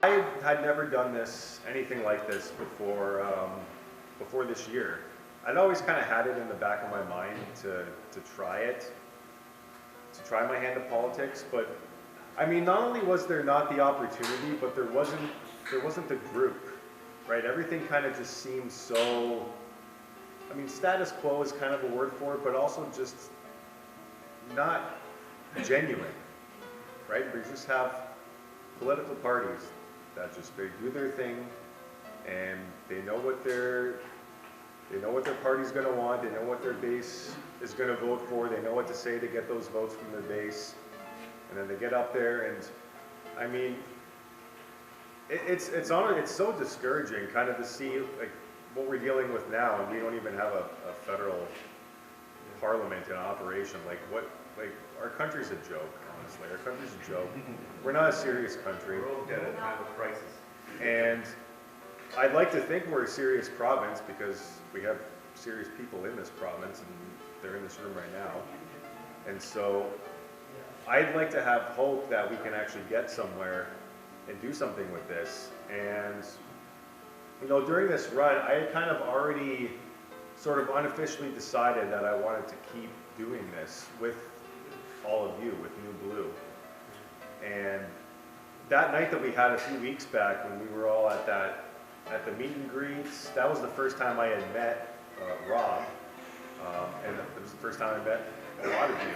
I had never done anything like this before this year. I'd always kind of had it in the back of my mind to try my hand at politics, but I mean, not only was there not the opportunity, but there wasn't the group, right? Everything kind of just seemed so, I mean, status quo is kind of a word for it, but also just not genuine, right? We just have political parties that just, they do their thing, and they know what their party's going to want, they know what their base is going to vote for, they know what to say to get those votes from their base, and then they get up there, and I mean, it's so discouraging kind of to see like what we're dealing with now, and we don't even have a federal parliament in operation. Like our country's a joke, honestly. Our country's a joke. We're not a serious country. We're all at a time of crisis. And I'd like to think we're a serious province because we have serious people in this province, and they're in this room right now. And so I'd like to have hope that we can actually get somewhere and do something with this. And you know, during this run, I had kind of already sort of unofficially decided that I wanted to keep doing this with all of you, with New Blue. And that night that we had a few weeks back when we were all at the meet and greets, that was the first time I had met Rob, and it was the first time I met a lot of you.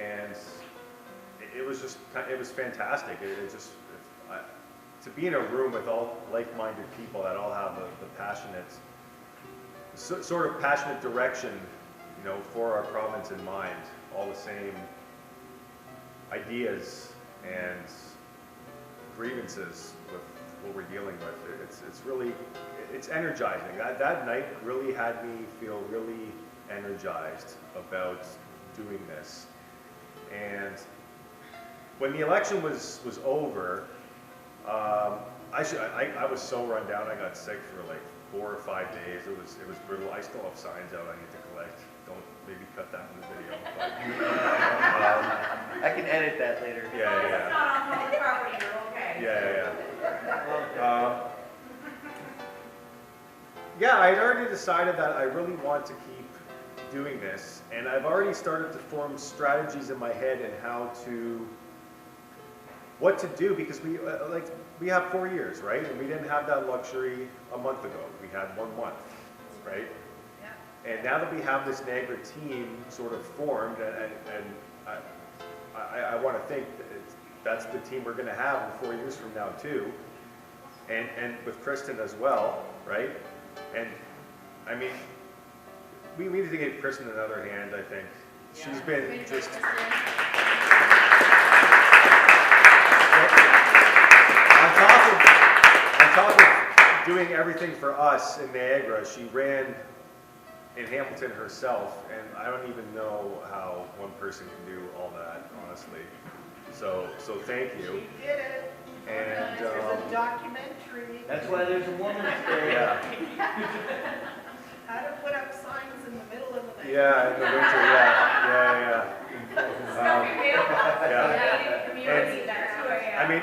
And it was fantastic. To be in a room with all like-minded people that all have the passionate, sort of passionate direction, you know, for our province in mind, all the same ideas and grievances with what we're dealing with. It's energizing. That night really had me feel really energized about doing this. And when the election was over, I was so run down. I got sick for like 4 or 5 days. It was brutal. I still have signs out I need to collect. Don't maybe cut that in the video. But, I can edit that later. Yeah. It's not on public property, you're okay. Yeah. Yeah, I'd already decided that I really want to keep doing this, and I've already started to form strategies in my head and what to do, because we have 4 years, right? And we didn't have that luxury a month ago. We had 1 month, right? Yeah. And now that we have this Niagara team sort of formed, and I want to think that's the team we're going to have in 4 years from now too, and with Kristen as well, right? And I mean, we need to give Kristen another hand. I think she's been just. On top of doing everything for us in Niagara, she ran in Hamilton herself, and I don't even know how one person can do all that, honestly. So thank you. She did it. And there's a documentary. That's why there's a woman there. Yeah. How to put up signs in the middle of the night. Yeah, in the winter. Yeah. I mean,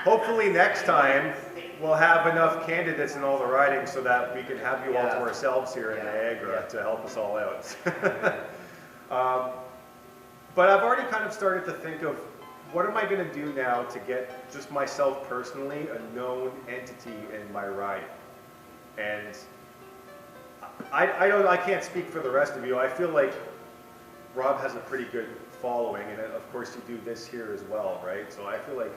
hopefully next time we'll have enough candidates in all the ridings so that we can have you all to ourselves here in Niagara to help us all out. But I've already kind of started to think of what am I going to do now to get just myself personally a known entity in my riding. And I can't speak for the rest of you. I feel like Rob has a pretty good following, and of course you do this here as well, right? So I feel like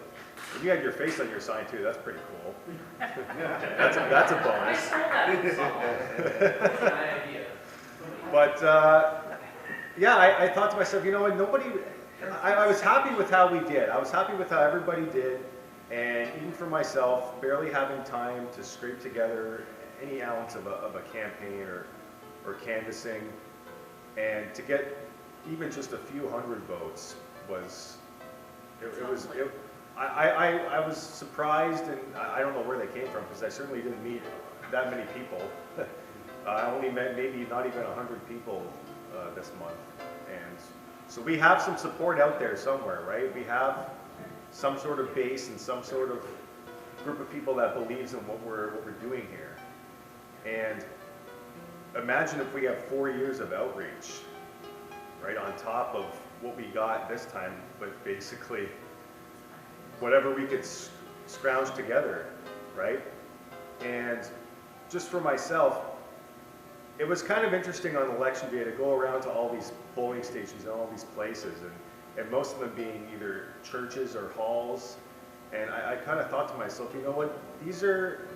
if you had your face on your sign too, that's pretty cool. that's a bonus. But yeah, I thought to myself, you know what, I was happy with how we did. I was happy with how everybody did, and even for myself, barely having time to scrape together any ounce of a campaign or canvassing, and to get even just a few hundred votes I was surprised, and I don't know where they came from, because I certainly didn't meet that many people. I only met maybe not even 100 people this month, and so we have some support out there somewhere, right? We have some sort of base and some sort of group of people that believes in what we're doing here. And imagine if we have 4 years of outreach, right, on top of what we got this time, but basically whatever we could scrounge together, right? And just for myself, it was kind of interesting on election day to go around to all these polling stations and all these places, and most of them being either churches or halls. And I kind of thought to myself, you know what, these are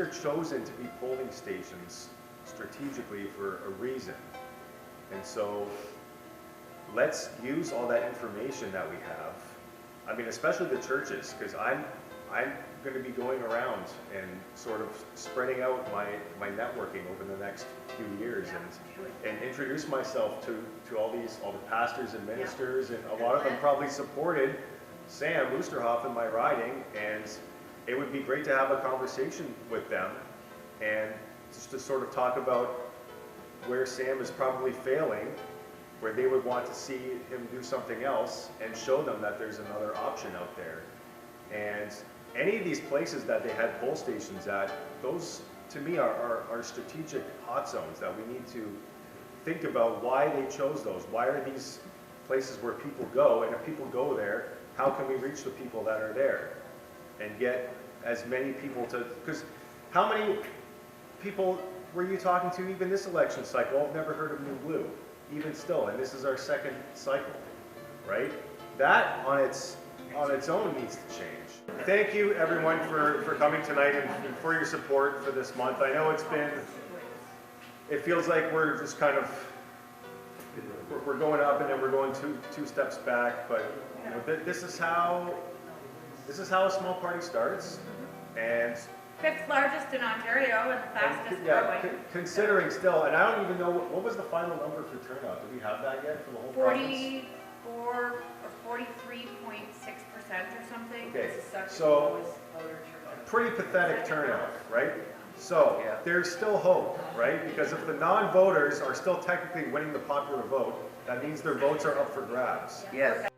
chosen to be polling stations strategically for a reason. And so let's use all that information that we have. I mean, especially the churches, because I'm going to be going around and sort of spreading out my networking over the next few years and introduce myself to all the pastors and ministers, and a lot of them probably supported Sam Oosterhoff in my riding, and it would be great to have a conversation with them and just to sort of talk about where Sam is probably failing, where they would want to see him do something else, and show them that there's another option out there. And any of these places that they had poll stations at, those to me are strategic hot zones that we need to think about why they chose those. Why are these places where people go, and if people go there, how can we reach the people that are there and get as many people to, because how many people were you talking to even this election cycle? I've never heard of New Blue, even still, and this is our second cycle, right? That on its own needs to change. Thank you everyone for coming tonight and for your support for this month. I know it feels like we're just kind of, we're going up and then we're going two steps back, but you know, this is how a small party starts, and 5th largest in Ontario and the fastest growing. Considering still, and I don't even know, what was the final number for turnout? Do we have that yet for the whole province? 44 or 43.6% or something. Okay, This is such so a voter turnout. pretty pathetic turnout, right? So there's still hope, right? Because if the non-voters are still technically winning the popular vote, that means their votes are up for grabs. Yes.